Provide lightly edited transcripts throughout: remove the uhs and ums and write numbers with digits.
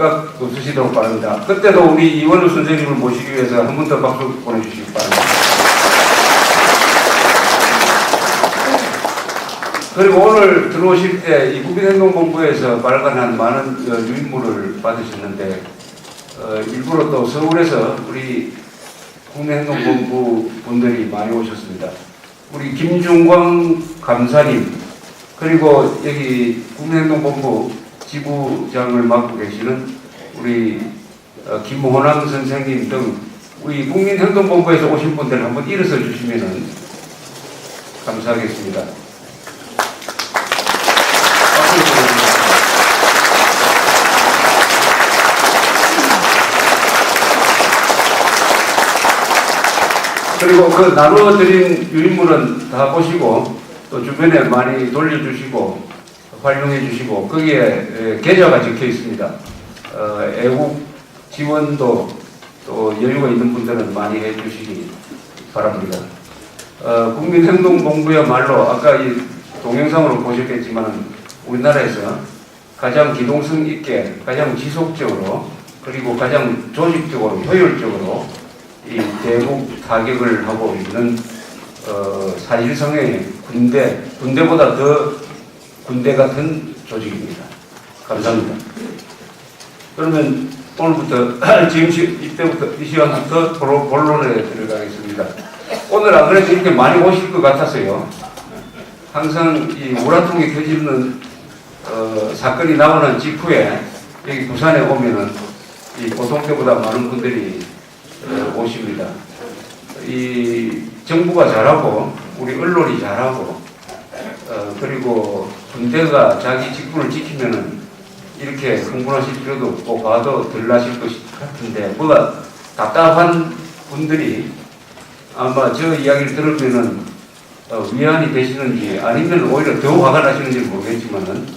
즉각 없으시도록 바랍니다. 그때도 우리 이원우 선생님을 모시기 위해서 한 번 더 박수 보내주시기 바랍니다. 그리고 오늘 들어오실 때 이 국민행동본부에서 발간한 많은 유인물을 받으셨는데 일부러 또 서울에서 우리 국민행동본부 분들이 많이 오셨습니다. 우리 김중광 감사님, 그리고 여기 국민행동본부 지부장을 맡고 계시는 우리 김호남 선생님 등 우리 국민행동본부에서 오신 분들 한번 일어서 주시면 감사하겠습니다. 그리고 그 나누어드린 유인물은 다 보시고 또 주변에 많이 돌려주시고 활용해 주시고 거기에 계좌가 적혀 있습니다. 애국 지원도 또 여유가 있는 분들은 많이 해 주시기 바랍니다. 국민행동본부야말로 아까 이 동영상으로 보셨겠지만 우리나라에서 가장 기동성 있게 가장 지속적으로 그리고 가장 조직적으로 효율적으로 이 대북 타격을 하고 있는 사실상의 군대보다 더 군대 같은 조직입니다. 감사합니다. 그러면 오늘부터 지금 이때부터 이 시간부터 본론에 들어가겠습니다. 오늘 안 그래도 이렇게 많이 오실 것 같았어요. 항상 이 우라통이 켜지는 사건이 나오는 직후에 여기 부산에 오면은 이 보통 때보다 많은 분들이 오십니다. 이 정부가 잘하고 우리 언론이 잘하고 그리고 군대가 자기 직분을 지키면은 이렇게 흥분하실 필요도 없고 화도 덜 나실 것 같은데 뭐가 답답한 분들이 아마 저 이야기를 들으면은 위안이 되시는지 아니면 오히려 더 화가 나시는지 모르겠지만은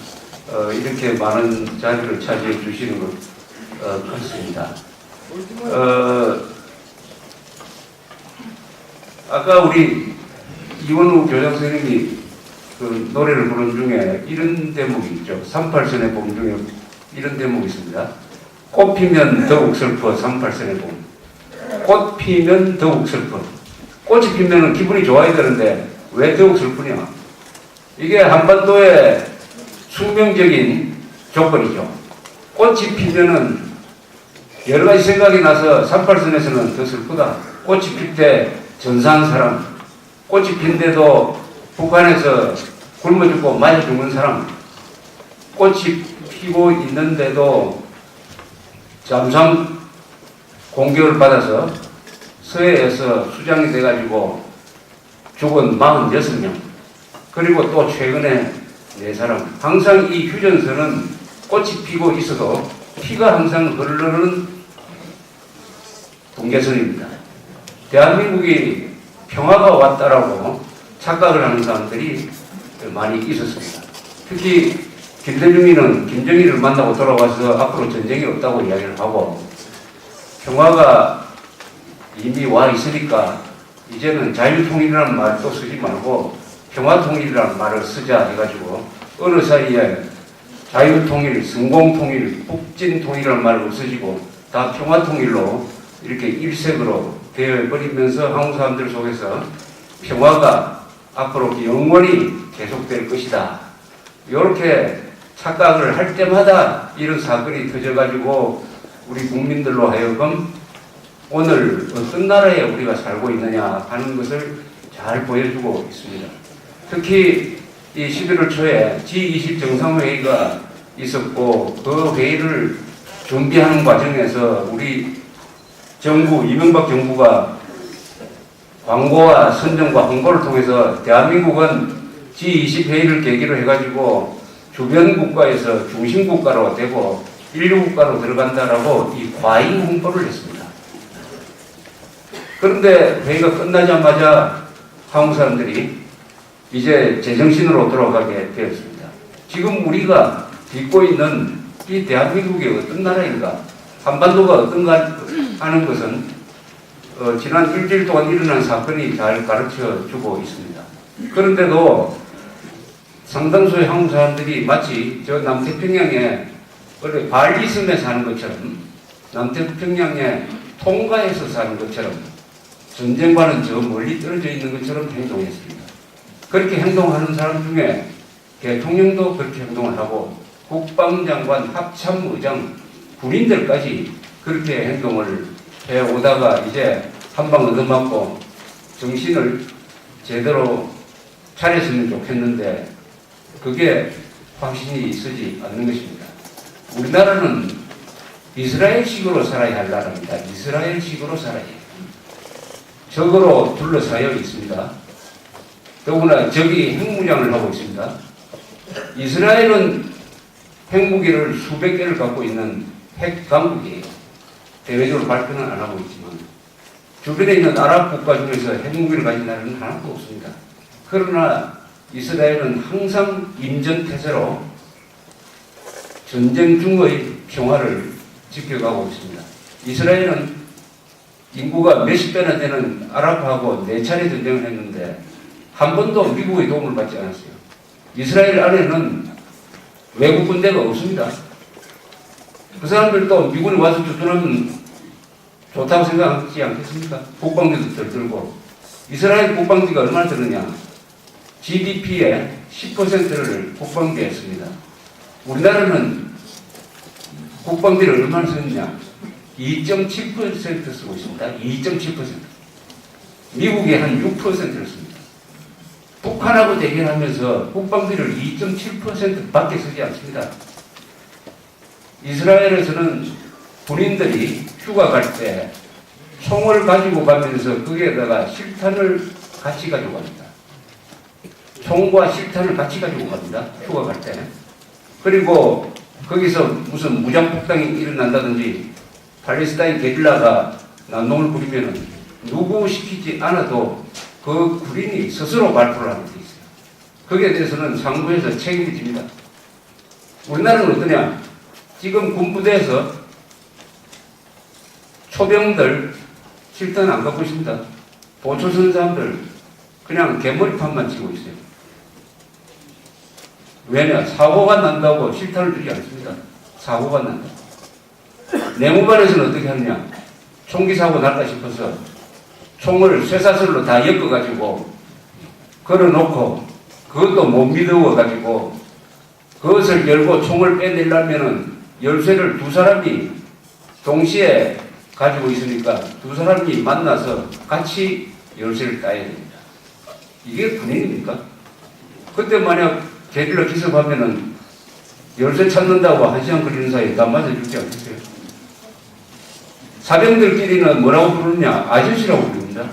이렇게 많은 자리를 차지해 주시는 것 같습니다. 아까 우리 이원우 교장 선생님이 그 노래를 부른 중에 이런 대목이 있죠. 38선의 봄 중에 이런 대목이 있습니다. 꽃 피면 더욱 슬퍼 38선의 봄. 꽃 피면 더욱 슬퍼. 꽃이 피면 기분이 좋아야 되는데 왜 더욱 슬프냐. 이게 한반도의 숙명적인 조건이죠. 꽃이 피면은 여러 가지 생각이 나서 38선에서는 더 슬프다. 꽃이 필 때 전사한 사람, 꽃이 핀데도 북한에서 굶어 죽고 맞아 죽는 사람, 꽃이 피고 있는데도 잠수함 공격을 받아서 서해에서 수장이 돼가지고 죽은 46명, 그리고 또 최근에 4사람. 항상 이 휴전선은 꽃이 피고 있어도 피가 항상 흐르는 분계선입니다. 대한민국이 평화가 왔다라고 착각을 하는 사람들이 많이 있었습니다. 특히 김대중이는 김정일을 만나고 돌아와서 앞으로 전쟁이 없다고 이야기를 하고 평화가 이미 와 있으니까 이제는 자유통일이라는 말도 쓰지 말고 평화통일이라는 말을 쓰자 해가지고 어느 사이에 자유통일, 성공통일, 북진통일이라는 말을 없어지고 다 평화통일로 이렇게 일색으로 되어버리면서 한국 사람들 속에서 평화가 앞으로 영원히 계속될 것이다. 이렇게 착각을 할 때마다 이런 사건이 터져가지고 우리 국민들로 하여금 오늘 어떤 나라에 우리가 살고 있느냐 하는 것을 잘 보여주고 있습니다. 특히 이 11월 초에 G20 정상회의가 있었고 그 회의를 준비하는 과정에서 우리 정부, 이명박 정부가 광고와 선정과 홍보를 통해서 대한민국은 G20 회의를 계기로 해가지고 주변 국가에서 중심 국가로 되고 인류 국가로 들어간다라고 이 과잉 홍보를 했습니다. 그런데 회의가 끝나자마자 한국 사람들이 이제 제정신으로 돌아가게 되었습니다. 지금 우리가 딛고 있는 이 대한민국이 어떤 나라인가, 한반도가 어떤가 하는 것은 지난 일주일 동안 일어난 사건이 잘 가르쳐 주고 있습니다. 그런데도 상당수의 한국 사람들이 마치 저 남태평양에 원래 발리섬에 사는 것처럼 남태평양에 통가에서 사는 것처럼 전쟁과는 저 멀리 떨어져 있는 것처럼 행동했습니다. 그렇게 행동하는 사람 중에 대통령도 그렇게 행동을 하고 국방장관, 합참의장, 군인들까지 그렇게 행동을 해오다가 이제 한 방 얻어맞고 정신을 제대로 차렸으면 좋겠는데 그게 확신이 있지 않는 것입니다. 우리나라는 이스라엘식으로 살아야 할 나라입니다. 이스라엘식으로 살아야 해요. 적으로 둘러싸여 있습니다. 더구나 적이 핵무장을 하고 있습니다. 이스라엘은 핵무기를 수백 개를 갖고 있는 핵강국이에요. 대외적으로 발표는 안 하고 있지만 주변에 있는 아랍 국가 중에서 핵무기를 가진 나라는 하나도 없습니다. 그러나 이스라엘은 항상 임전태세로 전쟁 중의 평화를 지켜가고 있습니다. 이스라엘은 인구가 몇십 배나 되는 아랍하고 4차례 전쟁을 했는데 한 번도 미국의 도움을 받지 않았어요. 이스라엘 안에는 외국 군대가 없습니다. 그 사람들도 미군이 와서 주둔하면 좋다고 생각하지 않겠습니까? 국방비도 덜 들고. 이스라엘 국방비가 얼마나 들었냐? GDP의 10%를 국방비에 씁니다. 우리나라는 국방비를 얼마나 쓰느냐? 2.7% 쓰고 있습니다. 2.7%. 미국이 한 6%를 씁니다. 북한하고 대결하면서 국방비를 2.7% 밖에 쓰지 않습니다. 이스라엘에서는 군인들이 휴가 갈 때 총을 가지고 가면서 거기에다가 실탄을 같이 가지고 갑니다. 총과 실탄을 같이 가지고 갑니다. 휴가 갈 때. 그리고 거기서 무슨 무장폭탄이 일어난다든지 팔레스타인 게릴라가 난동을 부리면 누구 시키지 않아도 그 군인이 스스로 발표를 하게 돼 있어요. 거기에 대해서는 상부에서 책임이 집니다. 우리나라는 어떠냐? 지금 군부대에서 초병들 실탄 안 갖고 있습니다. 보초선 사람들 그냥 개머리판만 치고 있어요. 왜냐? 사고가 난다고 실탄을 주지 않습니다. 사고가 난다. 내무반에서는 어떻게 하느냐? 총기 사고 날까 싶어서 총을 쇠사슬로 다 엮어가지고 걸어놓고 그것도 못 믿어가지고 그것을 열고 총을 빼내려면은 열쇠를 두 사람이 동시에 가지고 있으니까 두 사람이 만나서 같이 열쇠를 따야 됩니다. 이게 군인입니까? 그때 만약 게릴라 기습하면은 열쇠 찾는다고 1시간 걸리는 사이에 다 맞아 죽지 않겠어요? 사병들끼리는 뭐라고 부르느냐? 아저씨라고 부릅니다.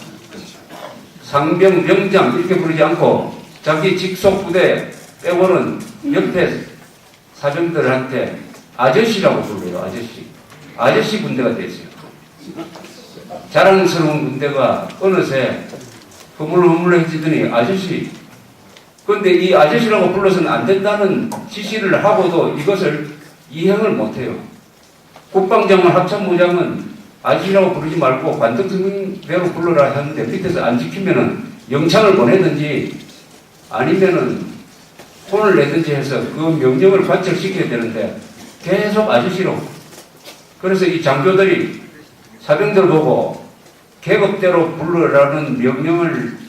상병, 병장 이렇게 부르지 않고 자기 직속 부대 빼고는 옆에 사병들한테 아저씨라고 불러요. 아저씨. 아저씨 군대가 됐어요. 자랑스러운 군대가 어느새 흐물흐물해지더니 아저씨. 그런데 이 아저씨라고 불러서는 안 된다는 지시를 하고도 이것을 이행을 못해요. 국방장관 합참의장은 아저씨라고 부르지 말고 관등성대로 불러라 하는데 밑에서 안 지키면은 영창을 보내든지 아니면은 혼을 내든지 해서 그 명령을 관철시켜야 되는데 계속 아저씨로. 그래서 이 장교들이 사병들 보고 계급대로 불러라는 명령을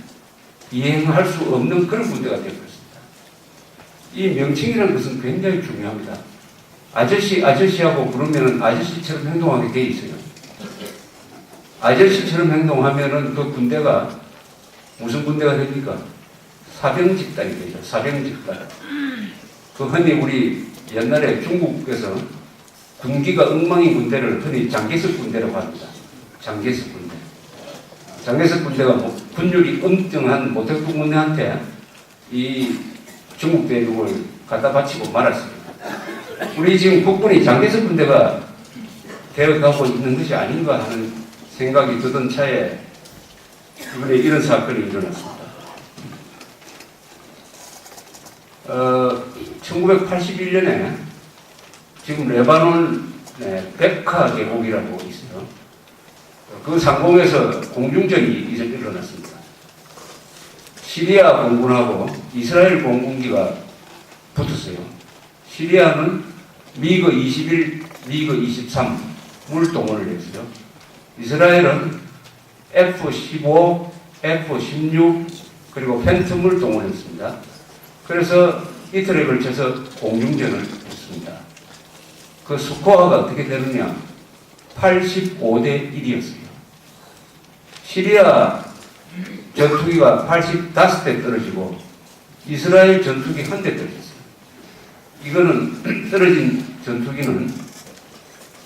이행할 수 없는 그런 군대가 되어버렸습니다. 이 명칭이라는 것은 굉장히 중요합니다. 아저씨하고 부르면 아저씨처럼 행동하게 돼 있어요. 아저씨처럼 행동하면은 그 군대가 무슨 군대가 됩니까? 사병집단이 되죠. 사병집단. 그 흔히 우리 옛날에 중국에서 군기가 엉망인 군대를 흔히 장개석 군대라고 합니다. 장개석 군대. 장개석 군대가 군율이 엉뚱한 모태국 군대한테 이 중국 대륙을 갖다 바치고 말았습니다. 우리 지금 국군이 장개석 군대가 되어가고 있는 것이 아닌가 하는 생각이 드던 차에 이번에 이런 사건이 일어났습니다. 1981년에 지금 레바논 베카 계곡이라고 있어요. 그 상공에서 공중전이 일어났습니다. 시리아 공군하고 이스라엘 공군기가 붙었어요. 시리아는 미그 21, 미그 23을 동원을 했어요. 이스라엘은 F-15, F-16 그리고 팬텀을 동원했습니다. 그래서 이틀에 걸쳐서 공중전을 했습니다. 그 스코어가 어떻게 되느냐? 85대 1이었어요. 시리아 전투기가 85대 떨어지고 이스라엘 전투기 1대 떨어졌어요. 이거는 떨어진 전투기는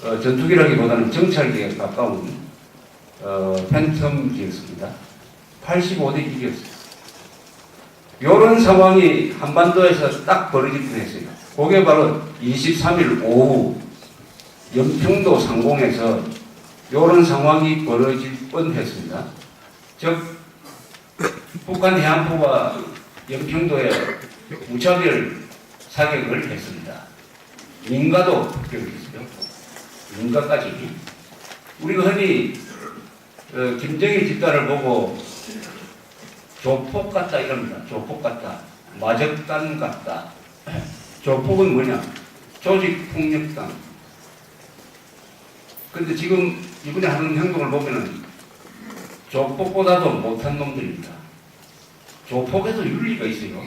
전투기라기보다는 정찰기에 가까운 팬텀기였습니다. 85대 1이었어요. 이런 상황이 한반도에서 딱 벌어질 뻔했어요. 그게 바로 23일 오후 연평도 상공에서 이런 상황이 벌어질 뻔했습니다. 즉 북한 해안포가 연평도에 무차별 사격을 했습니다. 민가도 폭격을 했어요. 민가까지. 우리가 흔히 김정일 집단을 보고 조폭 같다 이럽니다. 조폭 같다. 마적단 같다. 조폭은 뭐냐? 조직폭력당. 근데 지금 이분이 하는 행동을 보면은 조폭보다도 못한 놈들입니다. 조폭에도 윤리가 있어요.